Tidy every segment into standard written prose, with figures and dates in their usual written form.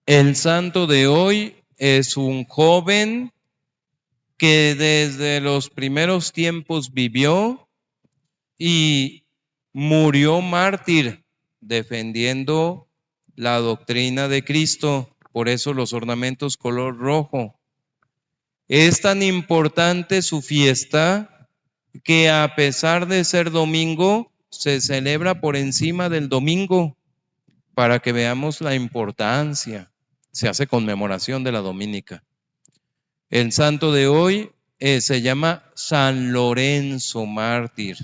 El santo de hoy es un joven que desde los primeros tiempos vivió y murió mártir defendiendo la doctrina de Cristo. Por eso los ornamentos color rojo. Es tan importante su fiesta que a pesar de ser domingo, se celebra por encima del domingo para que veamos la importancia. Se hace conmemoración de la dominica. El santo de hoy se llama San Lorenzo mártir.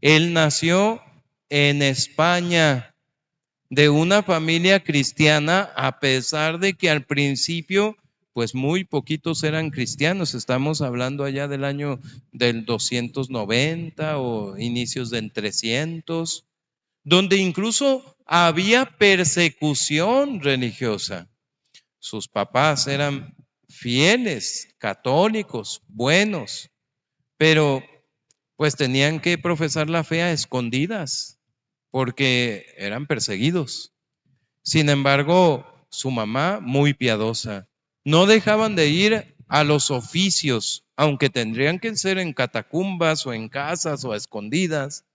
Él nació en España de una familia cristiana, a pesar de que al principio pues muy poquitos eran cristianos. Estamos hablando allá del año del 290 o inicios del 300, donde incluso había persecución religiosa. Sus papás eran fieles, católicos, buenos, pero pues tenían que profesar la fe a escondidas porque eran perseguidos. Sin embargo, su mamá, muy piadosa, no dejaban de ir a los oficios, aunque tendrían que ser en catacumbas o en casas o a escondidas.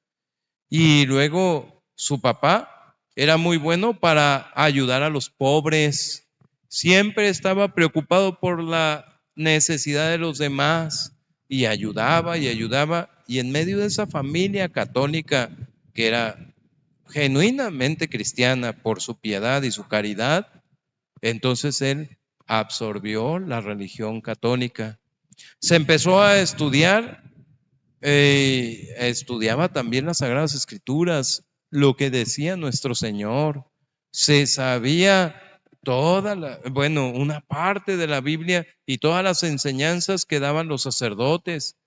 Y luego su papá era muy bueno para ayudar a los pobres. Siempre estaba preocupado por la necesidad de los demás y ayudaba y ayudaba. Y en medio de esa familia católica que era genuinamente cristiana por su piedad y su caridad, entonces él absorbió la religión católica. Se empezó a estudiar, estudiaba también las Sagradas Escrituras, lo que decía nuestro Señor. Se sabía una parte de la Biblia y todas las enseñanzas que daban los sacerdotes.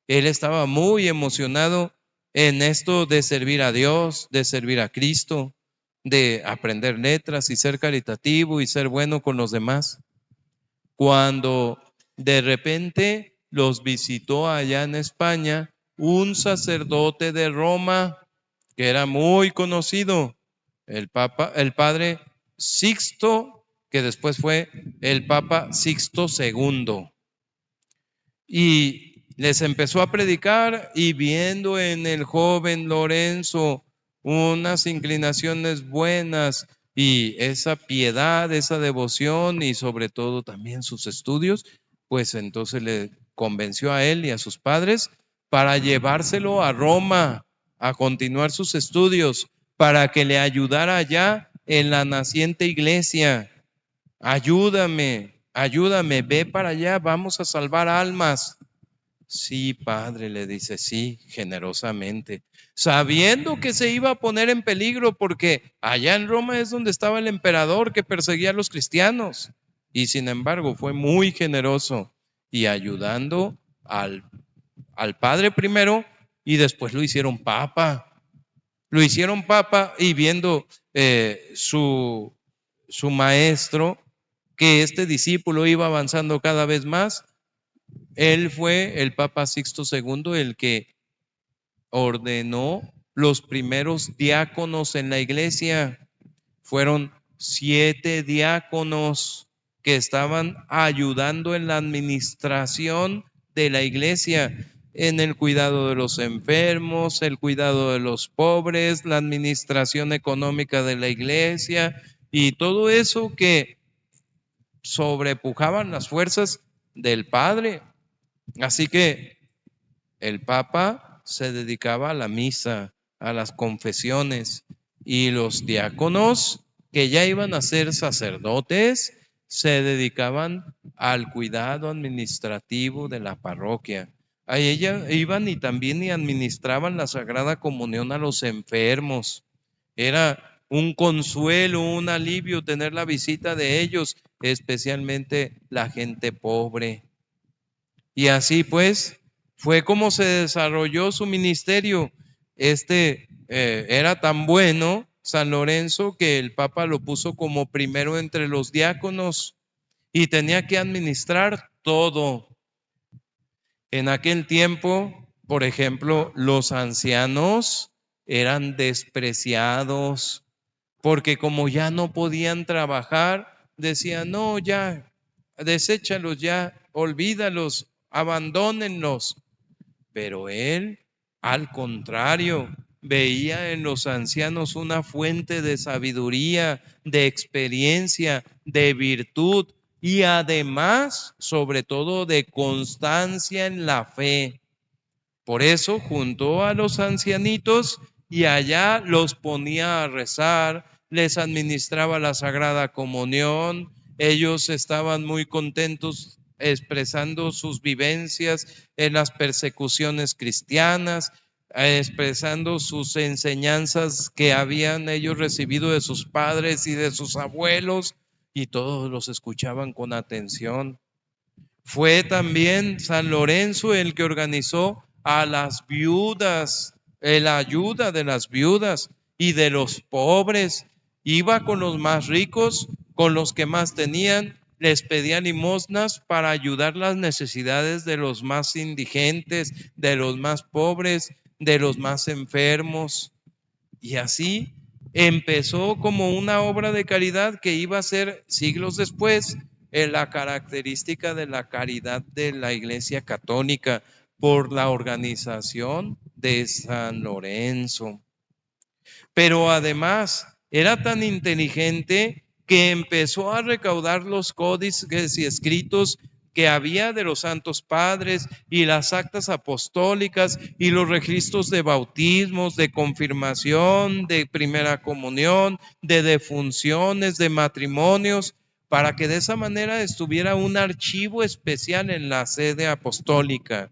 Él estaba muy emocionado en esto de servir a Dios, de servir a Cristo, de aprender letras y ser caritativo y ser bueno con los demás. Cuando de repente los visitó allá en España un sacerdote de Roma que era muy conocido, el padre Sixto, que después fue el Papa Sixto II. Y les empezó a predicar y viendo en el joven Lorenzo unas inclinaciones buenas y esa piedad, esa devoción y sobre todo también sus estudios, pues entonces le convenció a él y a sus padres para llevárselo a Roma a continuar sus estudios, para que le ayudara allá en la naciente iglesia. Ayúdame, ve para allá, vamos a salvar almas. Sí, padre, le dice, sí, generosamente, sabiendo que se iba a poner en peligro porque allá en Roma es donde estaba el emperador que perseguía a los cristianos. Y sin embargo fue muy generoso y ayudando al padre primero y después lo hicieron papa. Lo hicieron papa y viendo su maestro que este discípulo iba avanzando cada vez más, él fue el Papa Sixto II el que ordenó los primeros diáconos en la iglesia. Fueron 7 diáconos que estaban ayudando en la administración de la iglesia, en el cuidado de los enfermos, el cuidado de los pobres, la administración económica de la iglesia y todo eso que sobrepujaban las fuerzas del Padre. Así que el Papa se dedicaba a la misa, a las confesiones, y los diáconos que ya iban a ser sacerdotes se dedicaban al cuidado administrativo de la parroquia. A ella iban y también y administraban la Sagrada Comunión a los enfermos. Era un consuelo, un alivio tener la visita de ellos, especialmente la gente pobre. Y así pues, fue como se desarrolló su ministerio. Era tan bueno, San Lorenzo, que el Papa lo puso como primero entre los diáconos y tenía que administrar todo. En aquel tiempo, por ejemplo, los ancianos eran despreciados porque como ya no podían trabajar, decía, no, ya, deséchalos ya, olvídalos, abandónenlos. Pero él, al contrario, veía en los ancianos una fuente de sabiduría, de experiencia, de virtud y además, sobre todo, de constancia en la fe. Por eso juntó a los ancianitos y allá los ponía a rezar, les administraba la Sagrada Comunión, ellos estaban muy contentos expresando sus vivencias en las persecuciones cristianas, expresando sus enseñanzas que habían ellos recibido de sus padres y de sus abuelos, y todos los escuchaban con atención. Fue también San Lorenzo el que organizó a las viudas, la ayuda de las viudas y de los pobres. Iba con los más ricos, con los que más tenían, les pedía limosnas para ayudar las necesidades de los más indigentes, de los más pobres, de los más enfermos. Y así empezó como una obra de caridad que iba a ser siglos después en la característica de la caridad de la Iglesia Católica por la organización de San Lorenzo. Pero además era tan inteligente que empezó a recaudar los códices y escritos que había de los santos padres y las actas apostólicas y los registros de bautismos, de confirmación, de primera comunión, de defunciones, de matrimonios, para que de esa manera estuviera un archivo especial en la sede apostólica.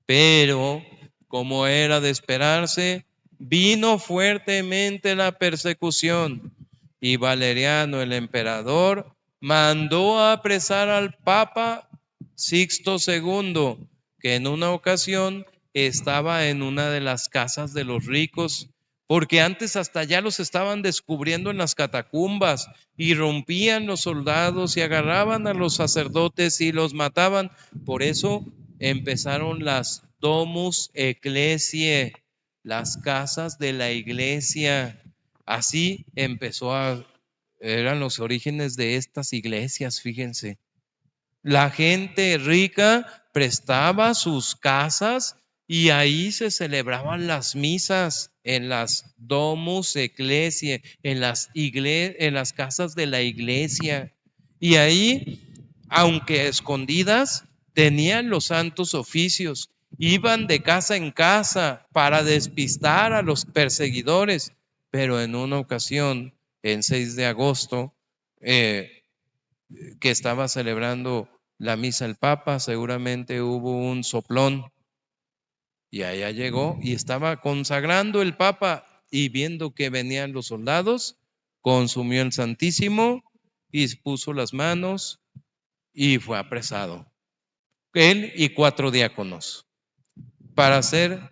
Pero, como era de esperarse, vino fuertemente la persecución y Valeriano, el emperador, mandó a apresar al Papa Sixto II, que en una ocasión estaba en una de las casas de los ricos, porque antes hasta ya los estaban descubriendo en las catacumbas y rompían los soldados y agarraban a los sacerdotes y los mataban. Por eso empezaron las domus ecclesiae, las casas de la iglesia. Así eran los orígenes de estas iglesias, fíjense. La gente rica prestaba sus casas y ahí se celebraban las misas en las domus ecclesiae, en las casas de la iglesia. Y ahí, aunque escondidas, tenían los santos oficios, iban de casa en casa para despistar a los perseguidores. Pero en una ocasión, en 6 de agosto, que estaba celebrando la misa el Papa, seguramente hubo un soplón y allá llegó y estaba consagrando el Papa y viendo que venían los soldados, consumió el Santísimo y puso las manos y fue apresado. Él y 4 diáconos para ser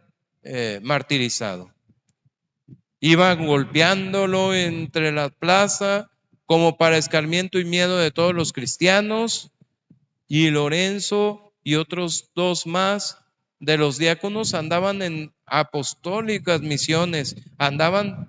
martirizado. Iban golpeándolo entre la plaza como para escarmiento y miedo de todos los cristianos, y Lorenzo y otros 2 más de los diáconos andaban en apostólicas misiones, andaban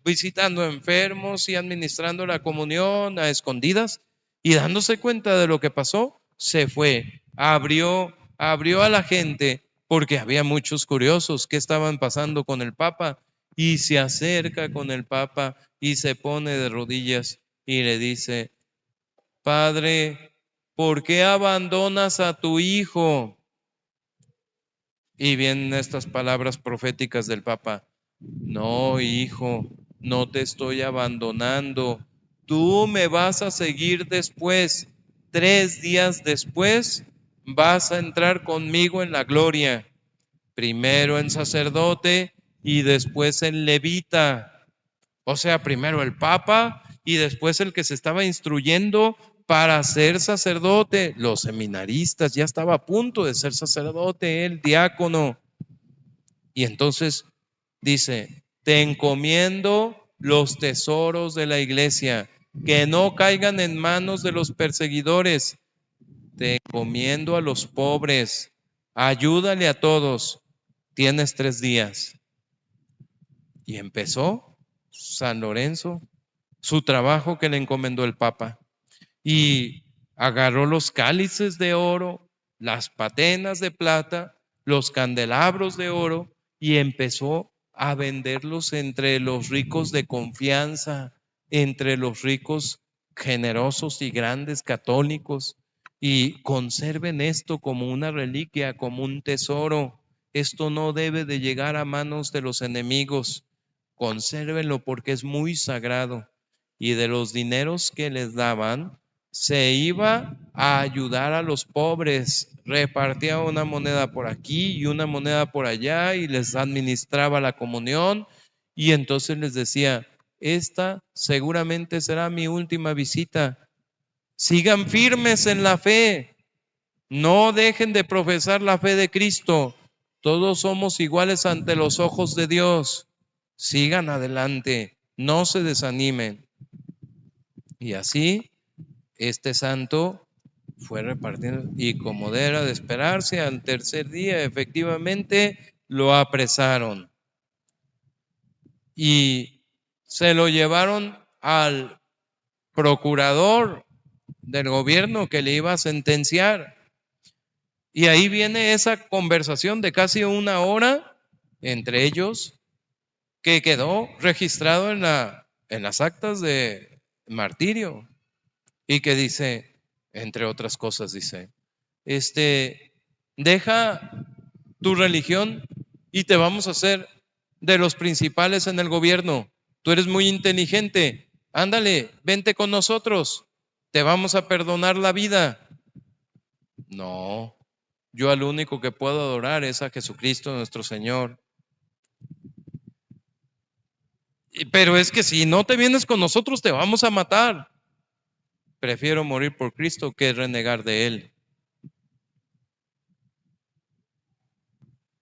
visitando enfermos y administrando la comunión a escondidas, y dándose cuenta de lo que pasó, se fue, abrió a la gente, porque había muchos curiosos que estaban pasando con el Papa, y se acerca con el Papa y se pone de rodillas y le dice: Padre, ¿por qué abandonas a tu hijo? Y vienen estas palabras proféticas del Papa: no, hijo, no te estoy abandonando. Tú me vas a seguir después. 3 días después vas a entrar conmigo en la gloria. Primero en sacerdote y después en levita. O sea, primero el Papa y después el que se estaba instruyendo para ser sacerdote. Los seminaristas, ya estaba a punto de ser sacerdote, el diácono. Y entonces dice: te encomiendo los tesoros de la iglesia, que no caigan en manos de los perseguidores. Te encomiendo a los pobres, ayúdale a todos. Tienes 3 días. Y empezó San Lorenzo su trabajo que le encomendó el Papa. Y agarró los cálices de oro, las patenas de plata, los candelabros de oro y empezó a venderlos entre los ricos de confianza, entre los ricos generosos y grandes católicos. Y conserven esto como una reliquia, como un tesoro. Esto no debe de llegar a manos de los enemigos. Consérvenlo porque es muy sagrado. Y de los dineros que les daban, se iba a ayudar a los pobres, repartía una moneda por aquí y una moneda por allá y les administraba la comunión y entonces les decía, esta seguramente será mi última visita, sigan firmes en la fe, no dejen de profesar la fe de Cristo, todos somos iguales ante los ojos de Dios, sigan adelante, no se desanimen. Y así este santo fue repartiendo y como era de esperarse, al tercer día efectivamente lo apresaron y se lo llevaron al procurador del gobierno que le iba a sentenciar. Y ahí viene esa conversación de casi una hora entre ellos que quedó registrado en las actas de martirio y que dice, entre otras cosas, dice, deja tu religión y te vamos a hacer de los principales en el gobierno. Tú eres muy inteligente, ándale, vente con nosotros, te vamos a perdonar la vida. No, yo al único que puedo adorar es a Jesucristo nuestro Señor. Pero es que si no te vienes con nosotros te vamos a matar. Prefiero morir por Cristo que renegar de Él.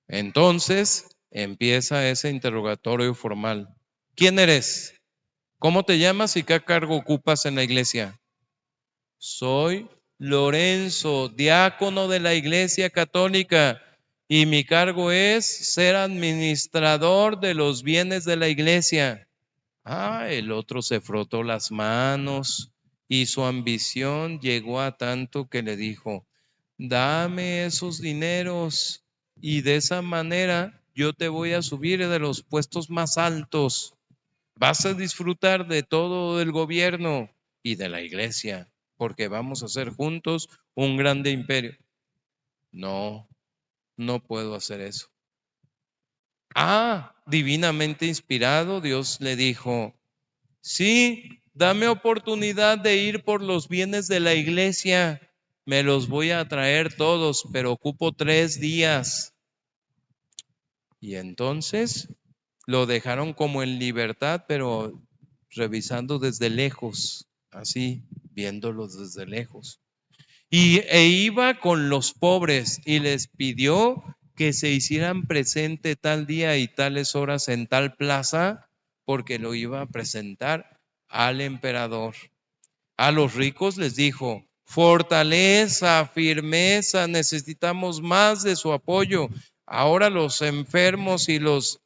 Entonces empieza ese interrogatorio formal. ¿Quién eres? ¿Cómo te llamas y qué cargo ocupas en la iglesia? Soy Lorenzo, diácono de la Iglesia Católica, y mi cargo es ser administrador de los bienes de la iglesia. El otro se frotó las manos y su ambición llegó a tanto que le dijo, dame esos dineros y de esa manera yo te voy a subir de los puestos más altos. Vas a disfrutar de todo el gobierno y de la iglesia, porque vamos a hacer juntos un grande imperio. No, no puedo hacer eso. Divinamente inspirado, Dios le dijo, sí, dame oportunidad de ir por los bienes de la iglesia. Me los voy a traer todos, pero ocupo 3 días. Y entonces lo dejaron como en libertad, pero revisando desde lejos, así, viéndolos desde lejos. E iba con los pobres y les pidió que se hicieran presente tal día y tales horas en tal plaza, porque lo iba a presentar al emperador. A los ricos les dijo, fortaleza, firmeza, necesitamos más de su apoyo. Ahora los enfermos y los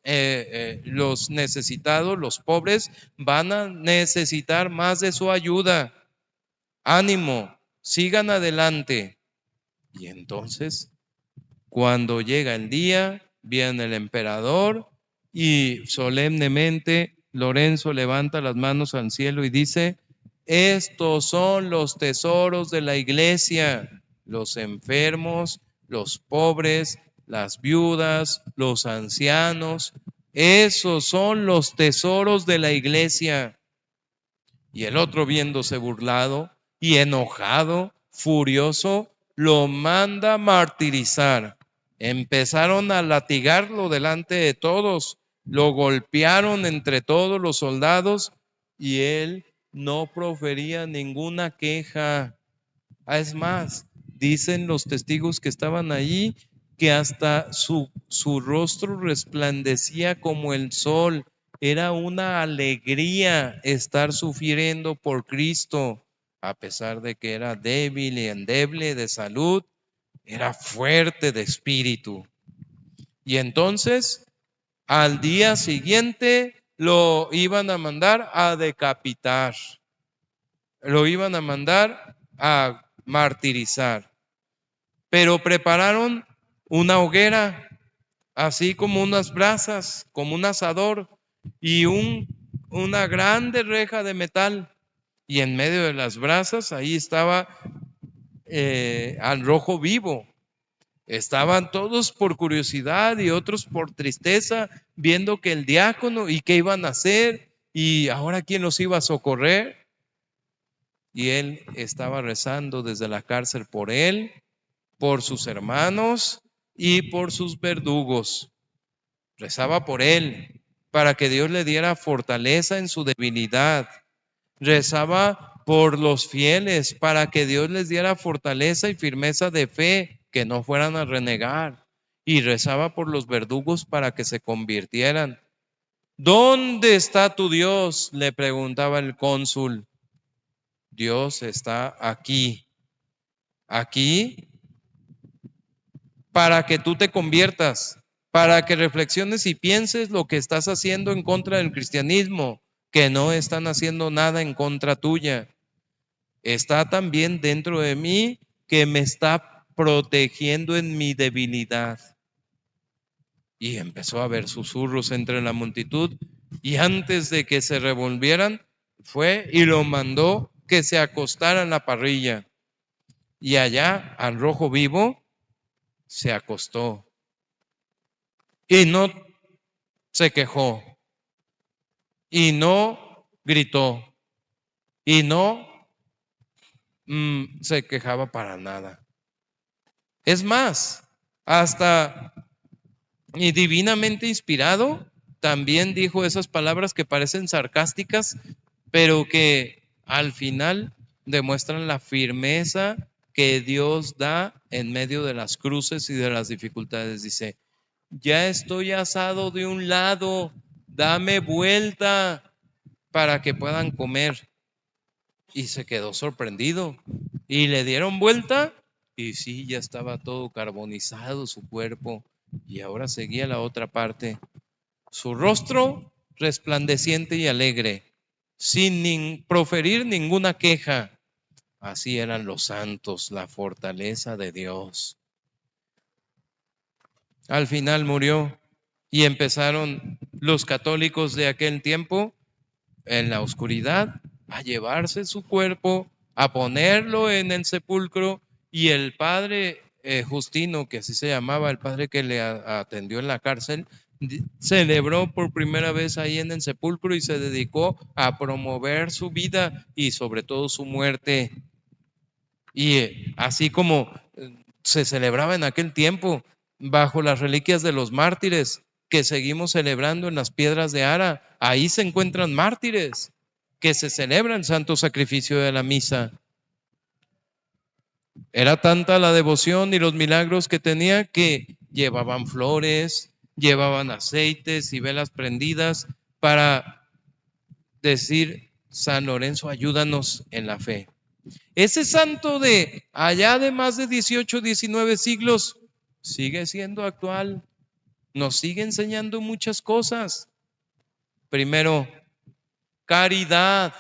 necesitados, los pobres, van a necesitar más de su ayuda. Ánimo, sigan adelante. Y entonces, cuando llega el día, viene el emperador y solemnemente Lorenzo levanta las manos al cielo y dice, estos son los tesoros de la iglesia, los enfermos, los pobres, las viudas, los ancianos, esos son los tesoros de la iglesia. Y el otro, viéndose burlado y enojado, furioso, lo manda martirizar. Empezaron a latigarlo delante de todos, lo golpearon entre todos los soldados y él no profería ninguna queja. Es más, dicen los testigos que estaban allí que hasta su rostro resplandecía como el sol. Era una alegría estar sufriendo por Cristo, a pesar de que era débil y endeble de salud, era fuerte de espíritu. Y entonces, al día siguiente, lo iban a mandar a decapitar, lo iban a mandar a martirizar. Pero prepararon una hoguera, así como unas brasas, como un asador y una grande reja de metal. Y en medio de las brasas, ahí estaba al rojo vivo. Estaban todos por curiosidad y otros por tristeza, viendo que el diácono y qué iban a hacer y ahora quién los iba a socorrer. Y él estaba rezando desde la cárcel por él, por sus hermanos y por sus verdugos. Rezaba por él para que Dios le diera fortaleza en su debilidad. Rezaba por los fieles para que Dios les diera fortaleza y firmeza de fe, que no fueran a renegar. Y rezaba por los verdugos para que se convirtieran. ¿Dónde está tu Dios?, le preguntaba el cónsul. Dios está aquí. Aquí para que tú te conviertas, para que reflexiones y pienses lo que estás haciendo en contra del cristianismo, que no están haciendo nada en contra tuya. Está también dentro de mí que me está protegiendo en mi debilidad. Y empezó a haber susurros entre la multitud y antes de que se revolvieran, fue y lo mandó que se acostara en la parrilla. Y allá, al rojo vivo, se acostó. Y no se quejó. Y no gritó. Y no se quejaba para nada. Es más, hasta y divinamente inspirado, también dijo esas palabras que parecen sarcásticas, pero que al final demuestran la firmeza que Dios da en medio de las cruces y de las dificultades. Dice, ya estoy asado de un lado, dame vuelta para que puedan comer. Y se quedó sorprendido. Y le dieron vuelta y sí, ya estaba todo carbonizado su cuerpo. Y ahora seguía la otra parte. Su rostro resplandeciente y alegre, sin proferir ninguna queja. Así eran los santos, la fortaleza de Dios. Al final murió y empezaron los católicos de aquel tiempo en la oscuridad a llevarse su cuerpo, a ponerlo en el sepulcro, y el padre Justino, que así se llamaba, el padre que le atendió en la cárcel, celebró por primera vez ahí en el sepulcro y se dedicó a promover su vida y sobre todo su muerte. Y así como se celebraba en aquel tiempo bajo las reliquias de los mártires que seguimos celebrando en las piedras de Ara, ahí se encuentran mártires que se celebra el santo sacrificio de la misa. Era tanta la devoción y los milagros que tenía que llevaban flores, llevaban aceites y velas prendidas para decir, San Lorenzo, ayúdanos en la fe. Ese santo de allá de más de 18, 19 siglos sigue siendo actual, nos sigue enseñando muchas cosas. Primero, caridad,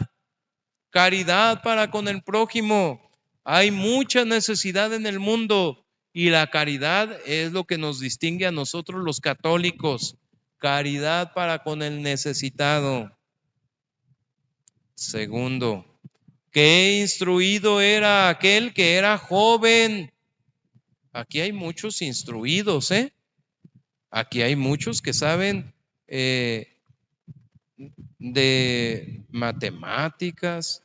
caridad para con el prójimo. Hay mucha necesidad en el mundo y la caridad es lo que nos distingue a nosotros los católicos. Caridad para con el necesitado. Segundo, qué instruido era aquel que era joven. Aquí hay muchos instruidos, Aquí hay muchos que saben de matemáticas,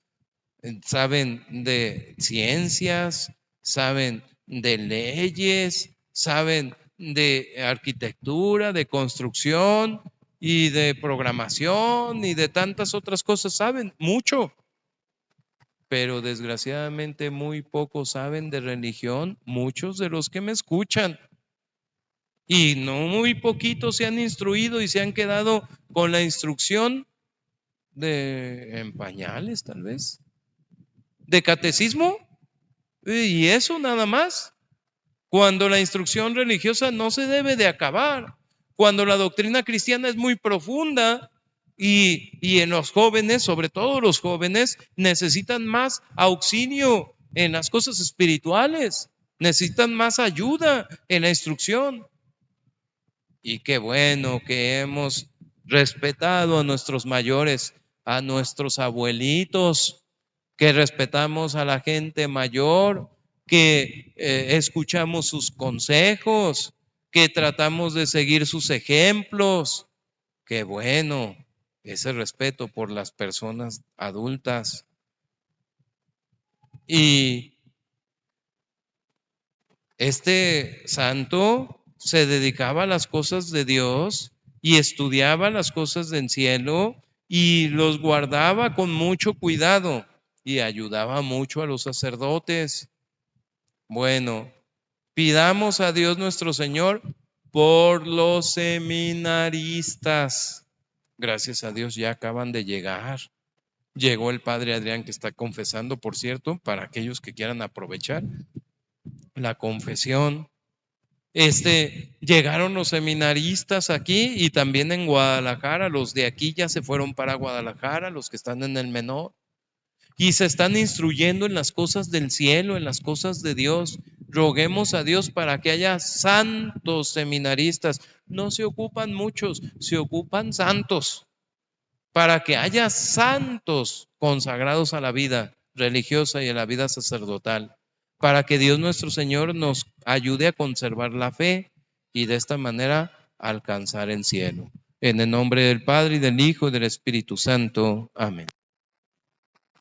saben de ciencias, saben de leyes, saben de arquitectura, de construcción y de programación y de tantas otras cosas, saben mucho. Pero desgraciadamente muy pocos saben de religión, muchos de los que me escuchan. Y no muy poquitos se han instruido y se han quedado con la instrucción en pañales, tal vez, de catecismo, y eso nada más. Cuando la instrucción religiosa no se debe de acabar, cuando la doctrina cristiana es muy profunda y en los jóvenes, sobre todo los jóvenes, necesitan más auxilio en las cosas espirituales, necesitan más ayuda en la instrucción. Y qué bueno que hemos respetado a nuestros mayores, a nuestros abuelitos, que respetamos a la gente mayor, que escuchamos sus consejos, que tratamos de seguir sus ejemplos. Qué bueno ese respeto por las personas adultas. Y este santo se dedicaba a las cosas de Dios y estudiaba las cosas del cielo y los guardaba con mucho cuidado y ayudaba mucho a los sacerdotes. Bueno, pidamos a Dios nuestro Señor por los seminaristas. Gracias a Dios ya acaban de llegar. Llegó el padre Adrián, que está confesando, por cierto, para aquellos que quieran aprovechar la confesión. Llegaron los seminaristas aquí y también en Guadalajara. Los de aquí ya se fueron para Guadalajara, los que están en el menor, y se están instruyendo en las cosas del cielo, en las cosas de Dios. Roguemos a Dios para que haya santos seminaristas. No se ocupan muchos, se ocupan santos, para que haya santos consagrados a la vida religiosa y a la vida sacerdotal, para que Dios nuestro Señor nos ayude a conservar la fe y de esta manera alcanzar el cielo. En el nombre del Padre, y del Hijo, y del Espíritu Santo. Amén.